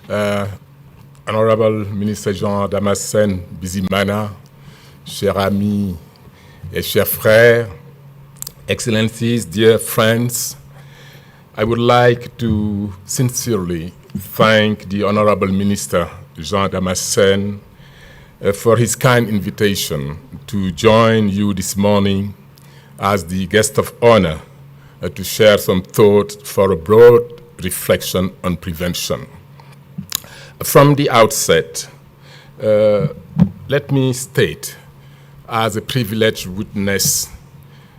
Uh, Honorable Ministre Jean Damascène Bizimana, chers amis et chers frères, Excellencies, dear friends, I would like to sincerely thank the Honorable Minister Jean Damascène for his kind invitation to join you this morning as the guest of honor to share some thoughts for a broad reflection on prevention. From the outset, let me state as a privileged witness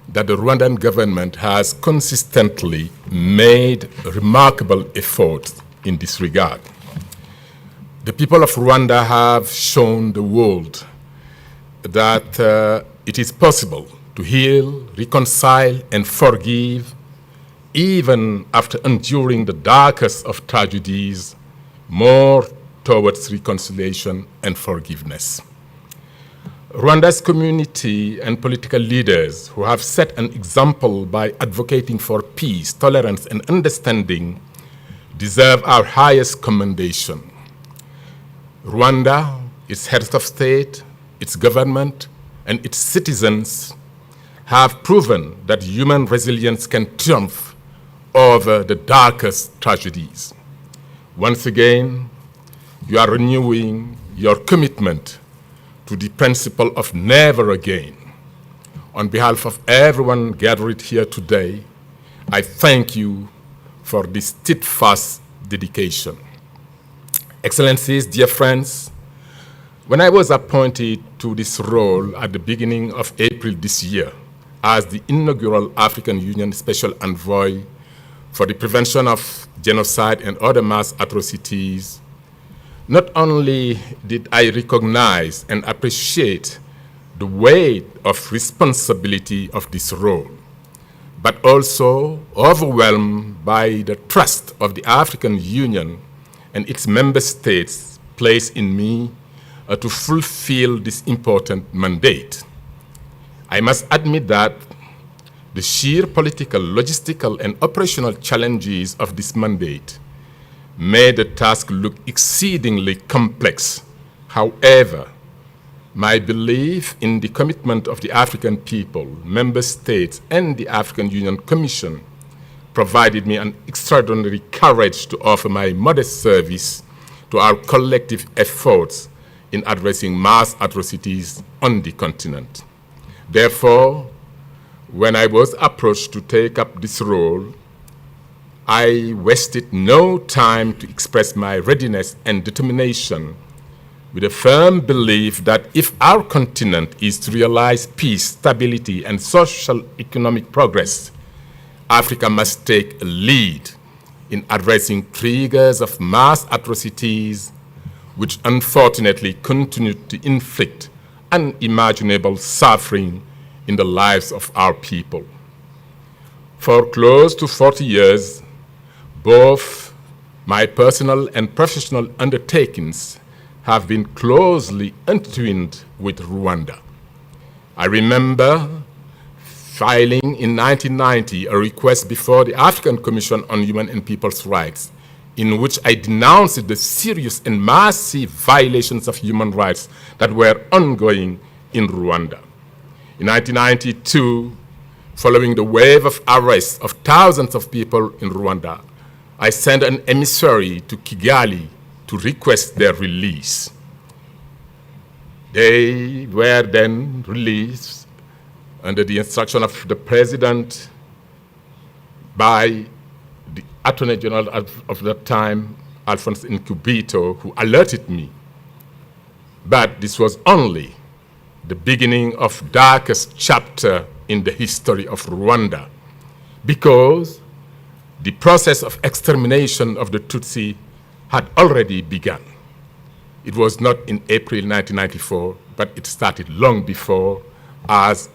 that the Rwandan government has consistently made remarkable efforts in this regard. The people of Rwanda have shown the world that it is possible to heal, reconcile, and forgive even after enduring the darkest of tragedies, more towards reconciliation and forgiveness. Rwanda's community and political leaders who have set an example by advocating for peace, tolerance, and understanding deserve our highest commendation. Rwanda, its heads of state, its government, and its citizens have proven that human resilience can triumph over the darkest tragedies. Once again, you are renewing your commitment to the principle of never again. On behalf of everyone gathered here today, I thank you for this steadfast dedication. Excellencies, dear friends, when I was appointed to this role at the beginning of April this year as the inaugural African Union Special Envoy for the prevention of genocide and other mass atrocities, not only did I recognize and appreciate the weight of responsibility of this role, but also overwhelmed by the trust of the African Union and its member states placed in me to fulfill this important mandate. I must admit that the sheer political, logistical, and operational challenges of this mandate made the task look exceedingly complex. However, my belief in the commitment of the African people, member states, and the African Union Commission provided me an extraordinary courage to offer my modest service to our collective efforts in addressing mass atrocities on the continent. Therefore, when I was approached to take up this role, I wasted no time to express my readiness and determination with a firm belief that if our continent is to realize peace, stability, and social economic progress, Africa must take a lead in addressing triggers of mass atrocities which unfortunately continue to inflict unimaginable suffering in the lives of our people. For close to 40 years, both my personal and professional undertakings have been closely entwined with Rwanda. I remember filing in 1990 a request before the African Commission on Human and People's Rights, in which I denounced the serious and massive violations of human rights that were ongoing in Rwanda. In 1992, following the wave of arrests of thousands of people in Rwanda, I sent an emissary to Kigali to request their release. They were then released under the instruction of the president by the Attorney General of that time, Alphonse Nkubito, who alerted me. But this was only the beginning of darkest chapter in the history of Rwanda, because the process of extermination of the Tutsi had already begun. It was not in April 1994, but it started long before, as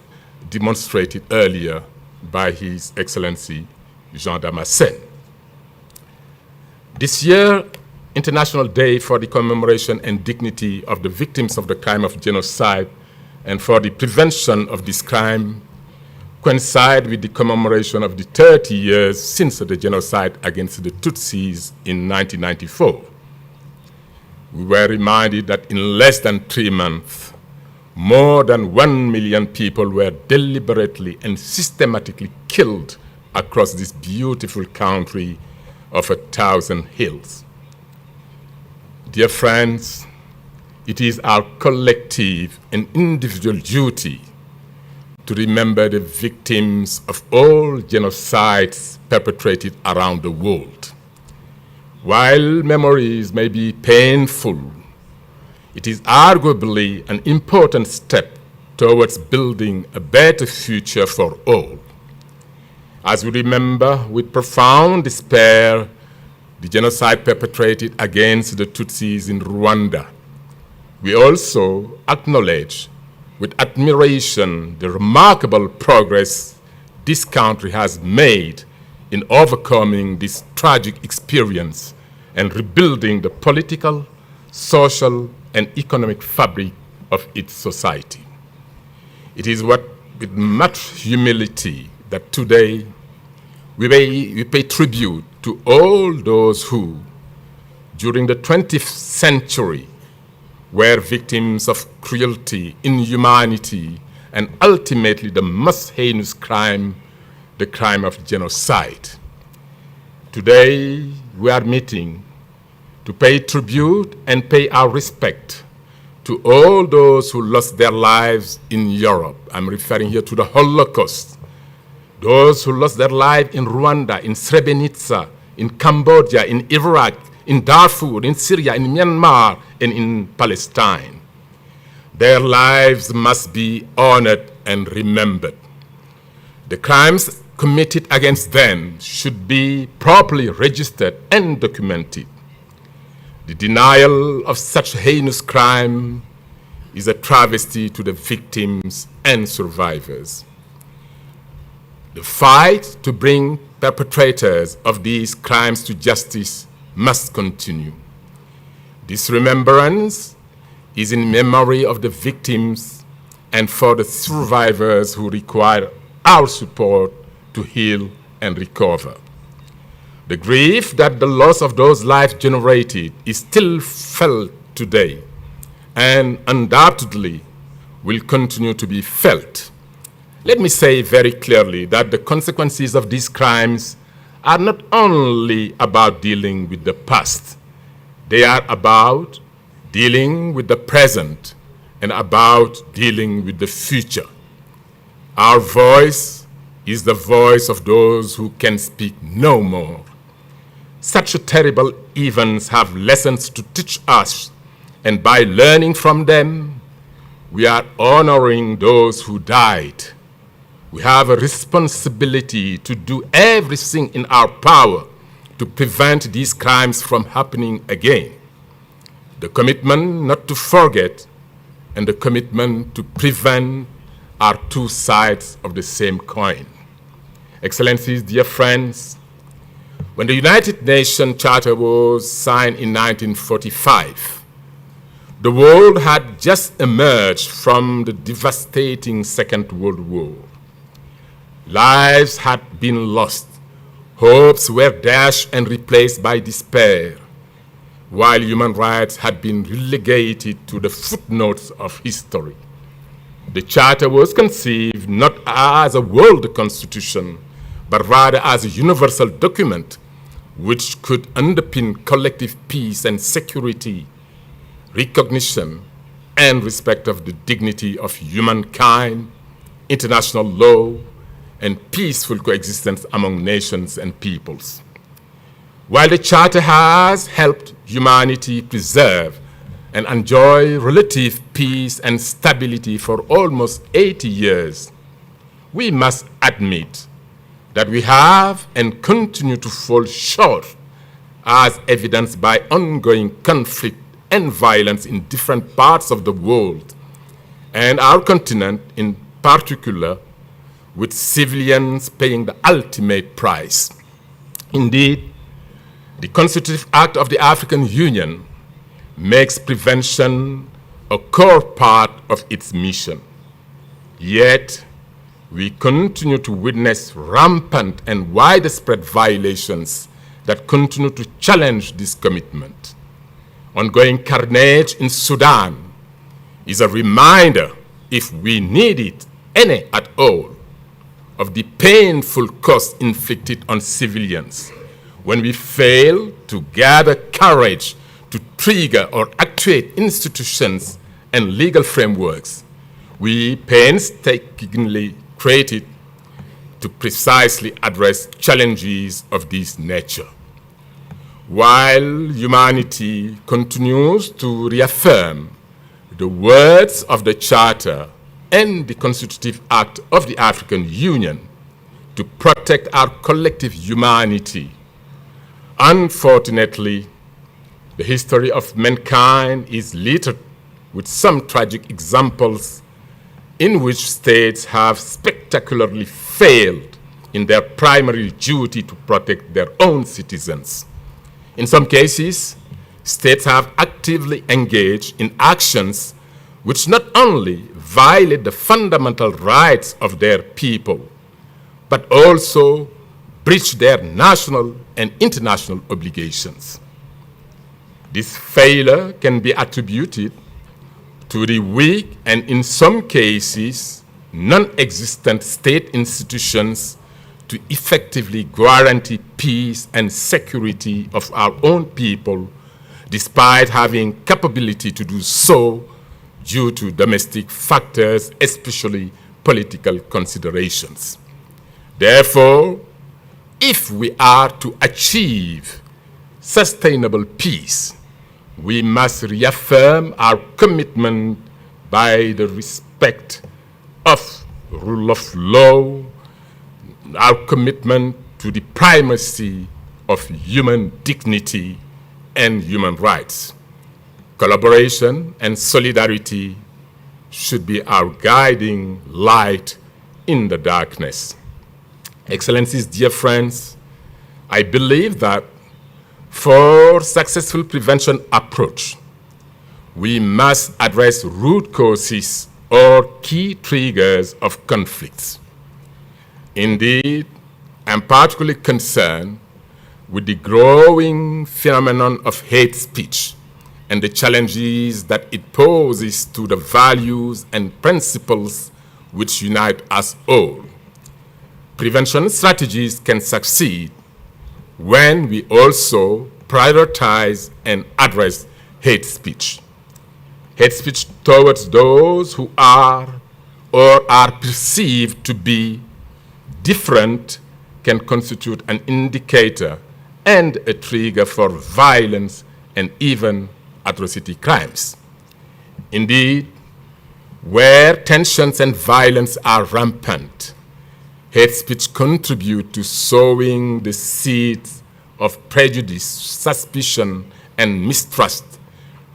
demonstrated earlier by His Excellency Jean Damascène. This year, International Day for the Commemoration and Dignity of the Victims of the Crime of Genocide and for the Prevention of this Crime coincide with the commemoration of the 30 years since the genocide against the Tutsis in 1994. we were reminded that in less than 3 months, more than 1 million people were deliberately and systematically killed across this beautiful country of 1,000 hills. Dear friends, it is our collective and individual duty to remember the victims of all genocides perpetrated around the world. While memories may be painful, it is arguably an important step towards building a better future for all. As we remember with profound despair the genocide perpetrated against the Tutsis in Rwanda, we also acknowledge with admiration the remarkable progress this country has made in overcoming this tragic experience and rebuilding the political, social, and economic fabric of its society. It is with much humility that today we pay tribute to all those who, during the 20th century, were victims of cruelty, inhumanity, and ultimately the most heinous crime, the crime of genocide. Today, we are meeting to pay tribute and pay our respect to all those who lost their lives in Europe. I'm referring here to the Holocaust. Those who lost their life in Rwanda, in Srebrenica, in Cambodia, in Iraq, in Darfur, in Syria, in Myanmar, and in Palestine. Their lives must be honored and remembered. The crimes committed against them should be properly registered and documented. The denial of such heinous crime is a travesty to the victims and survivors. The fight to bring perpetrators of these crimes to justice must continue. This remembrance is in memory of the victims and for the survivors who require our support to heal and recover. The grief that the loss of those lives generated is still felt today and undoubtedly will continue to be felt. Let me say very clearly that the consequences of these crimes are not only about dealing with the past, they are about dealing with the present and about dealing with the future. Our voice is the voice of those who can speak no more. Such terrible events have lessons to teach us, and by learning from them, we are honoring those who died. We have a responsibility to do everything in our power to prevent these crimes from happening again. The commitment not to forget and the commitment to prevent are two sides of the same coin. Excellencies, dear friends, when the United Nations Charter was signed in 1945, the world had just emerged from the devastating Second World War. Lives had been lost, hopes were dashed and replaced by despair, while human rights had been relegated to the footnotes of history. The Charter was conceived not as a world constitution, but rather as a universal document which could underpin collective peace and security, recognition, and respect of the dignity of humankind, international law, and peaceful coexistence among nations and peoples. While the Charter has helped humanity preserve and enjoy relative peace and stability for almost 80 years, we must admit that we have and continue to fall short, as evidenced by ongoing conflict and violence in different parts of the world, and our continent in particular, with civilians paying the ultimate price. Indeed, the Constitutive Act of the African Union makes prevention a core part of its mission. Yet, we continue to witness rampant and widespread violations that continue to challenge this commitment. ongoing carnage in Sudan is a reminder, if we need it any at all, of the painful cost inflicted on civilians when we fail to gather courage to trigger or actuate institutions and legal frameworks we painstakingly created to precisely address challenges of this nature. While humanity continues to reaffirm the words of the Charter and the Constitutive Act of the African Union to protect our collective humanity, unfortunately, the history of mankind is littered with some tragic examples in which states have spectacularly failed in their primary duty to protect their own citizens. In some cases, states have actively engaged in actions which not only violate the fundamental rights of their people, but also breach their national and international obligations. This failure can be attributed to the weak and, in some cases, non-existent state institutions to effectively guarantee peace and security of our own people, despite having capability to do so due to domestic factors, especially political considerations. Therefore, if we are to achieve sustainable peace, we must reaffirm our commitment by the respect of rule of law, our commitment to the primacy of human dignity and human rights. Collaboration and solidarity should be our guiding light in the darkness. Excellencies, dear friends, I believe that for successful prevention approach, we must address root causes or key triggers of conflicts. Indeed, I'm particularly concerned with the growing phenomenon of hate speech and the challenges that it poses to the values and principles which unite us all. Prevention strategies can succeed when we also prioritize and address hate speech. Hate speech towards those who are or are perceived to be different can constitute an indicator and a trigger for violence and even atrocity crimes. Indeed, where tensions and violence are rampant, hate speech contributes to sowing the seeds of prejudice, suspicion, and mistrust,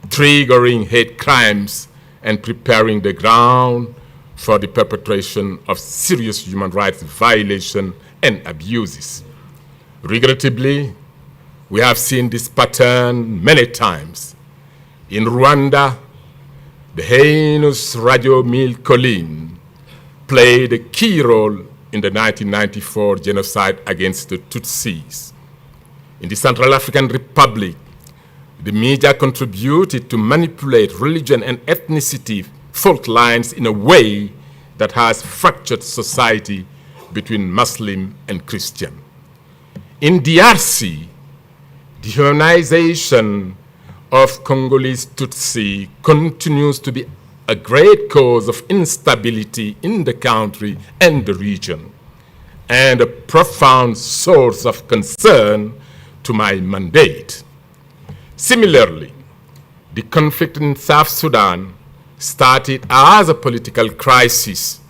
triggering hate crimes and preparing the ground for the perpetration of serious human rights violations and abuses. Regrettably, we have seen this pattern many times. In Rwanda, the heinous Radio Mille Collines played a key role in the 1994 genocide against the Tutsis. In the Central African Republic, the media contributed to manipulate religion and ethnicity fault lines in a way that has fractured society between Muslim and Christian. In DRC, the dehumanization of Congolese Tutsi continues to be a great cause of instability in the country and the region, and a profound source of concern to my mandate. Similarly, the conflict in South Sudan started as a political crisis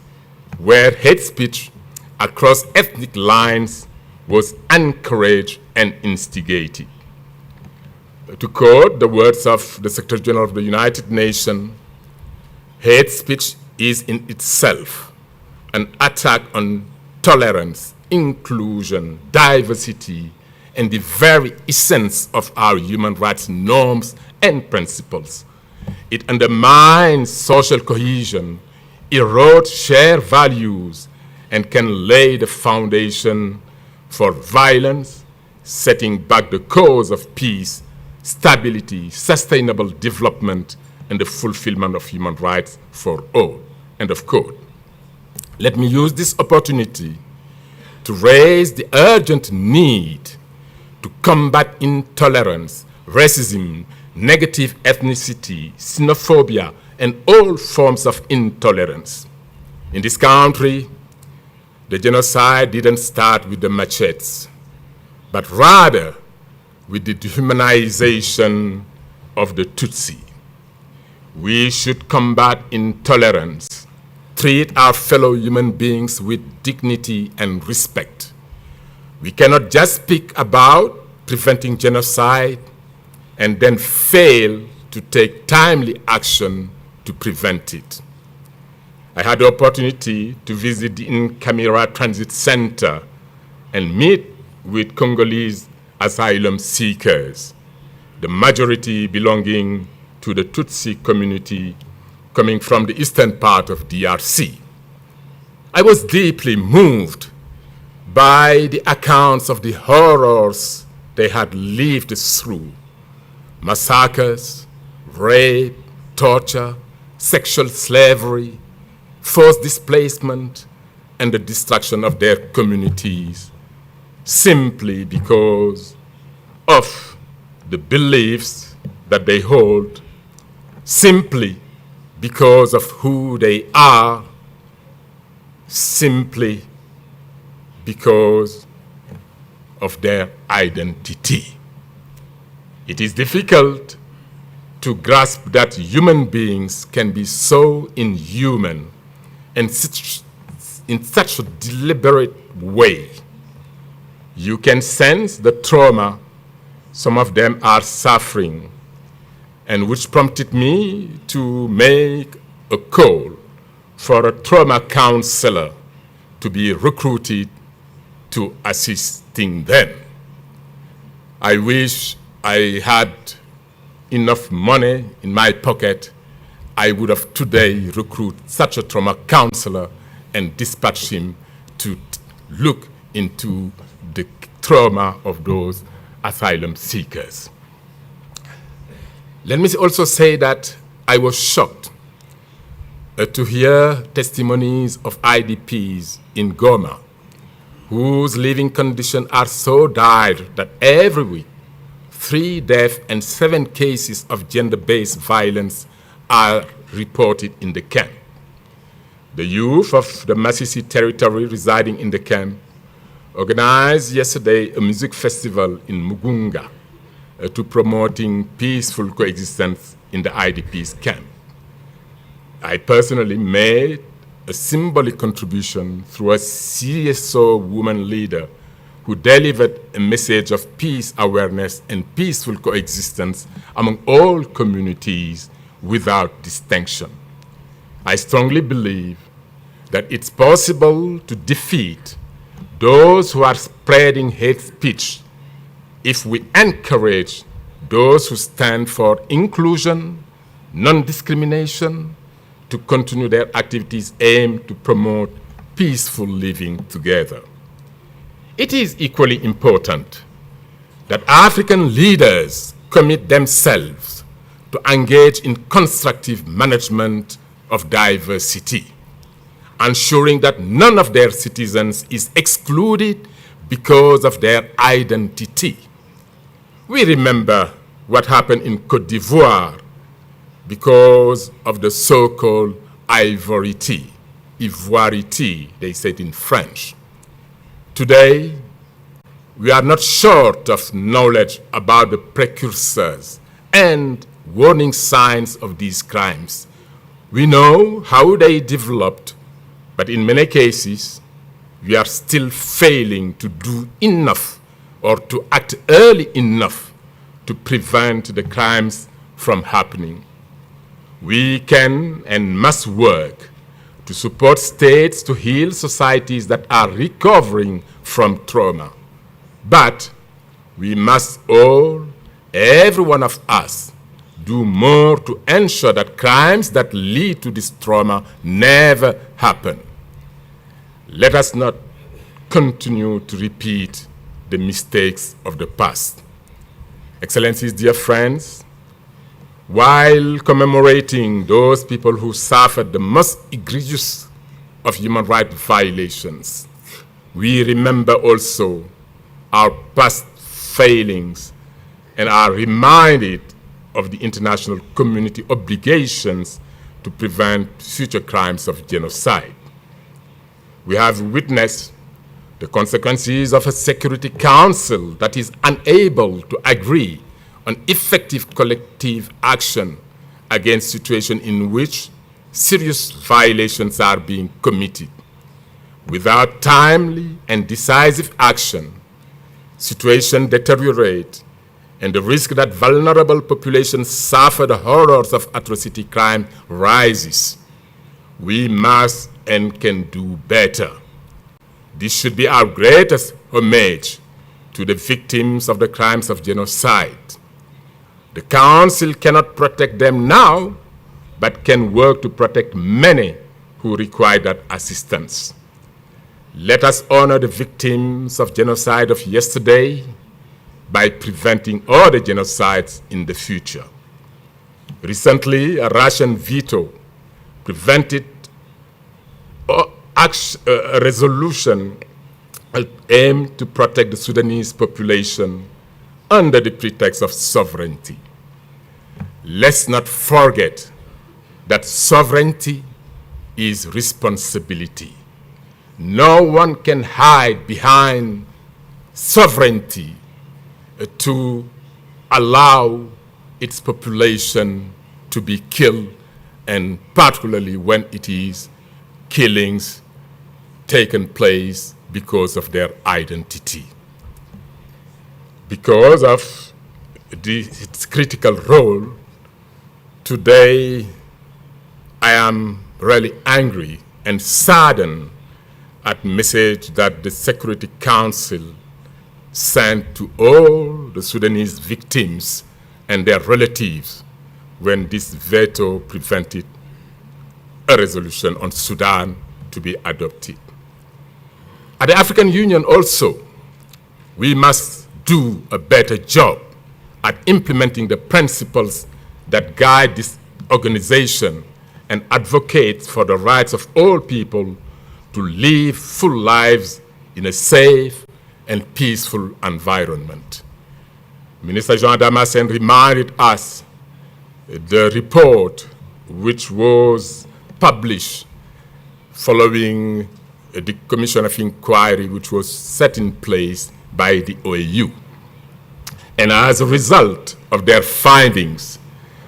where hate speech across ethnic lines was encouraged and instigated. To quote the words of the Secretary General of the United Nations, hate speech is in itself an attack on tolerance, inclusion, diversity, and the very essence of our human rights norms and principles. It undermines social cohesion, erodes shared values, and can lay the foundation for violence, setting back the cause of peace, stability, sustainable development, and the fulfillment of human rights for all. End of quote. Let me use this opportunity to raise the urgent need to combat intolerance, racism, negative ethnicity, xenophobia, and all forms of intolerance. In this country, the genocide didn't start with the machetes, but rather with the dehumanization of the Tutsi. We should combat intolerance, treat our fellow human beings with dignity and respect. We cannot just speak about preventing genocide and then fail to take timely action to prevent it. I had the opportunity to visit the Nkamira Transit Center and meet with Congolese asylum seekers, the majority belonging to the Tutsi community coming from the eastern part of DRC. I was deeply moved by the accounts of the horrors they had lived through: massacres, rape, torture, sexual slavery, forced displacement, and the destruction of their communities, simply because of the beliefs that they hold, simply because of who they are, simply because of their identity. It is difficult to grasp that human beings can be so inhuman and in such a deliberate way. You can sense the trauma some of them are suffering, and which prompted me to make a call for a trauma counselor to be recruited to assisting them. I wish I had enough money in my pocket. I would have today recruited such a trauma counselor and dispatched him to look into the trauma of those asylum seekers. Let me also say that I was shocked to hear testimonies of IDPs in Goma whose living conditions are so dire that every week 3 deaths and 7 cases of gender-based violence are reported in the camp. The youth of the Masisi territory residing in the camp organized yesterday a music festival in Mugunga to promoting peaceful coexistence in the IDP's camp. I personally made a symbolic contribution through a CSO woman leader who delivered a message of peace awareness and peaceful coexistence among all communities without distinction. I strongly believe that it's possible to defeat those who are spreading hate speech if we encourage those who stand for inclusion, non-discrimination, to continue their activities aimed to promote peaceful living together. It is equally important that African leaders commit themselves to engage in constructive management of diversity, ensuring that none of their citizens is excluded because of their identity. We remember what happened in Côte d'Ivoire because of the so-called ivory tea, ivory tea, they said in French. Today, we are not short of knowledge about the precursors and warning signs of these crimes. We know how they developed, but in many cases, we are still failing to do enough or to act early enough to prevent the crimes from happening. We can and must work to support states to heal societies that are recovering from trauma. But we must all, every one of us, do more to ensure that crimes that lead to this trauma never happen. Let us not continue to repeat the mistakes of the past. Excellencies, dear friends, while commemorating those people who suffered the most egregious of human rights violations, we remember also our past failings and are reminded of the international community obligations to prevent future crimes of genocide. We have witnessed the consequences of a Security Council that is unable to agree on effective collective action against situations in which serious violations are being committed. Without timely and decisive action, situations deteriorate and the risk that vulnerable populations suffer the horrors of atrocity crime rises. We must and can do better. This should be our greatest homage to the victims of the crimes of genocide. The Council cannot protect them now, but can work to protect many who require that assistance. Let us honor the victims of genocide of yesterday by preventing other genocides in the future. Recently, a Russian veto prevented a resolution aimed to protect the Sudanese population under the pretext of sovereignty. Let's not forget that sovereignty is responsibility. No one can hide behind sovereignty to allow its population to be killed, and particularly when it is killings taken place because of their identity. Because of its critical role, today I am really angry and saddened at the message that the Security Council sent to all the Sudanese victims and their relatives when this veto prevented a resolution on Sudan to be adopted. At the African Union also, we must do a better job at implementing the principles that guide this organization and advocate for the rights of all people to live full lives in a safe and peaceful environment. Minister Jean Adama reminded us the report which was published following the Commission of Inquiry which was set in place by the OAU. And as a result of their findings,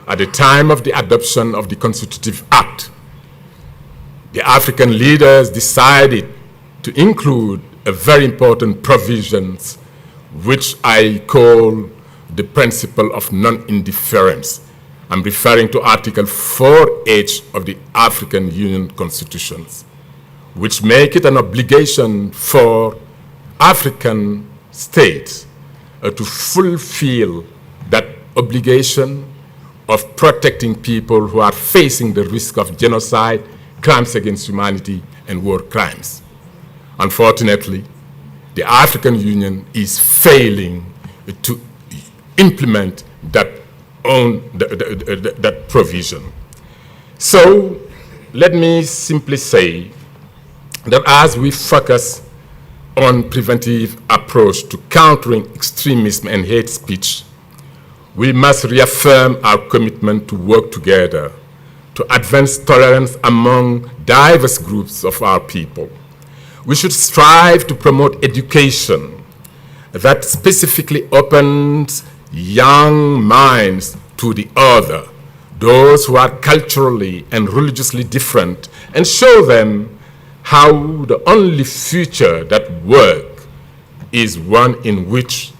at the time of the adoption of the Constitutive Act, the African leaders decided to include a very important provisions which I call the principle of non-interference. I'm referring to Article 4H of the African Union Constitutions, which make it an obligation for African states to fulfill that obligation of protecting people who are facing the risk of genocide, crimes against humanity, and war crimes. Unfortunately, the African Union is failing to implement that provision. So let me simply say that as we focus on preventive approach to countering extremism and hate speech, we must reaffirm our commitment to work together to advance tolerance among diverse groups of our people. We should strive to promote education that specifically opens young minds to the other, those who are culturally and religiously different, and show them how the only future that works is one in which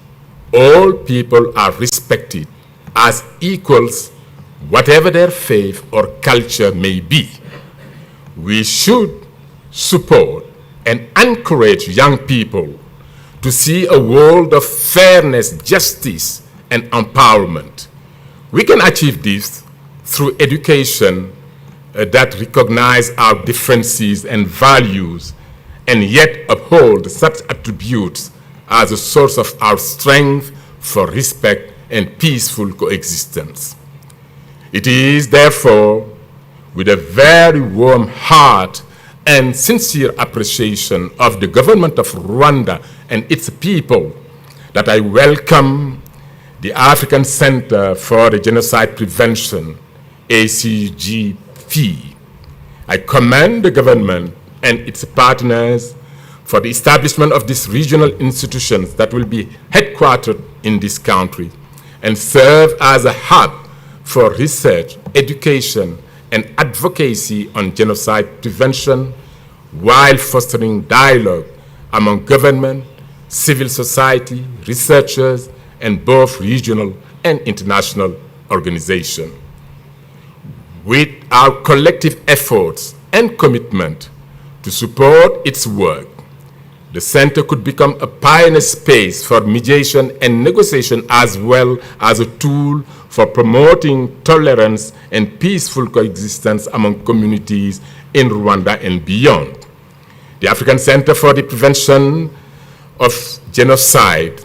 all people are respected as equals, whatever their faith or culture may be. We should support and encourage young people to see a world of fairness, justice, and empowerment. We can achieve this through education that recognize our differences and values and yet uphold such attributes as a source of our strength for respect and peaceful coexistence. It is therefore with a very warm heart and sincere appreciation of the government of Rwanda and its people that I welcome the African Center for the Genocide Prevention, ACGP. I commend the government and its partners for the establishment of these regional institutions that will be headquartered in this country and serve as a hub for research, education, and advocacy on genocide prevention while fostering dialogue among government, civil society, researchers, and both regional and international organizations. With our collective efforts and commitment to support its work, the Center could become a pioneer space for mediation and negotiation as well as a tool for promoting tolerance and peaceful coexistence among communities in Rwanda and beyond. The African Center for the Prevention of Genocide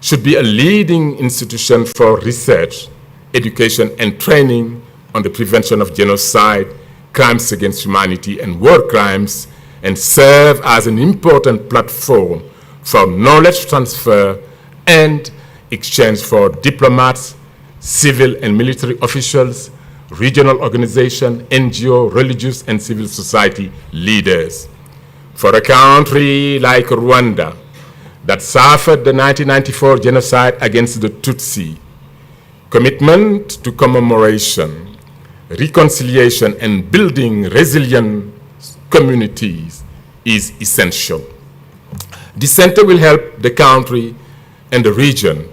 should be a leading institution for research, education, and training on the prevention of genocide, crimes against humanity, and war crimes, and serve as an important platform for knowledge transfer and exchange for diplomats, civil and military officials, regional organizations, NGO, religious and civil society leaders. For a country like Rwanda that suffered the 1994 genocide against the Tutsi, commitment to commemoration, reconciliation, and building resilient communities is essential. The center will help the country and the region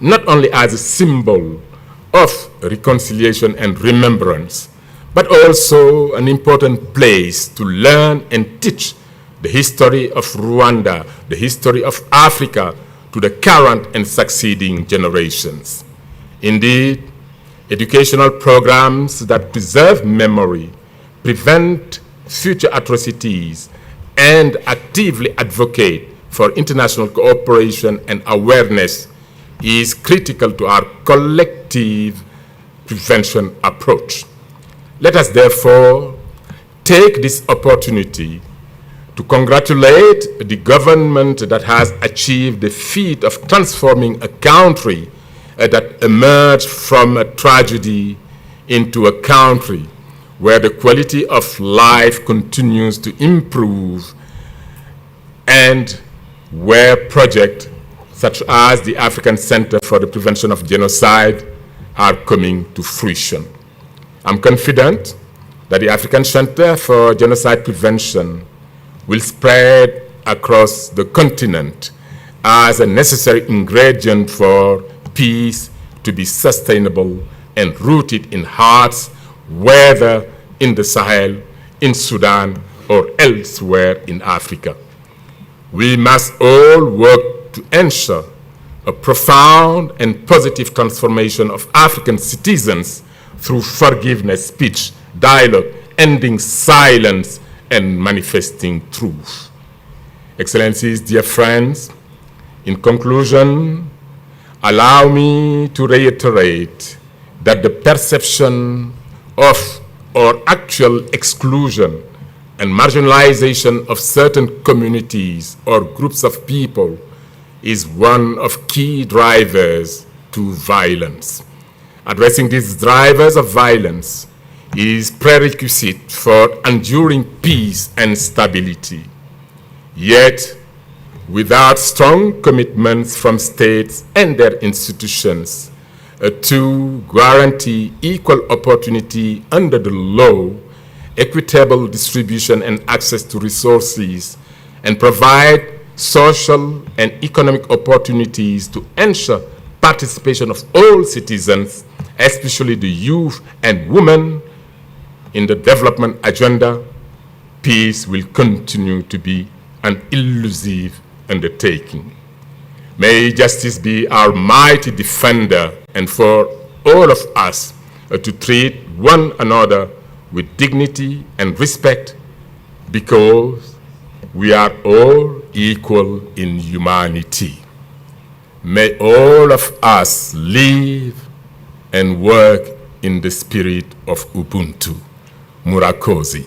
not only as a symbol of reconciliation and remembrance, but also an important place to learn and teach the history of Rwanda, the history of Africa to the current and succeeding generations. Indeed, educational programs that preserve memory, prevent future atrocities, and actively advocate for international cooperation and awareness is critical to our collective prevention approach. Let us therefore take this opportunity to congratulate the government that has achieved the feat of transforming a country that emerged from a tragedy into a country where the quality of life continues to improve and where projects such as the African Center for the Prevention of Genocide are coming to fruition. I'm confident that the African Center for Genocide Prevention will spread across the continent as a necessary ingredient for peace to be sustainable and rooted in hearts, whether in the Sahel, in Sudan, or elsewhere in Africa. We must all work to ensure a profound and positive transformation of African citizens through forgiveness, speech, dialogue, ending silence, and manifesting truth. Excellencies, dear friends, in conclusion, allow me to reiterate that the perception of or actual exclusion and marginalization of certain communities or groups of people is one of key drivers to violence. Addressing these drivers of violence is prerequisite for enduring peace and stability. Yet, without strong commitments from states and their institutions to guarantee equal opportunity under the law, equitable distribution and access to resources, and provide social and economic opportunities to ensure participation of all citizens, especially the youth and women, in the development agenda, peace will continue to be an elusive undertaking. May justice be our mighty defender, and for all of us to treat one another with dignity and respect, because we are all equal in humanity. May all of us live and work in the spirit of Ubuntu. Murakoze.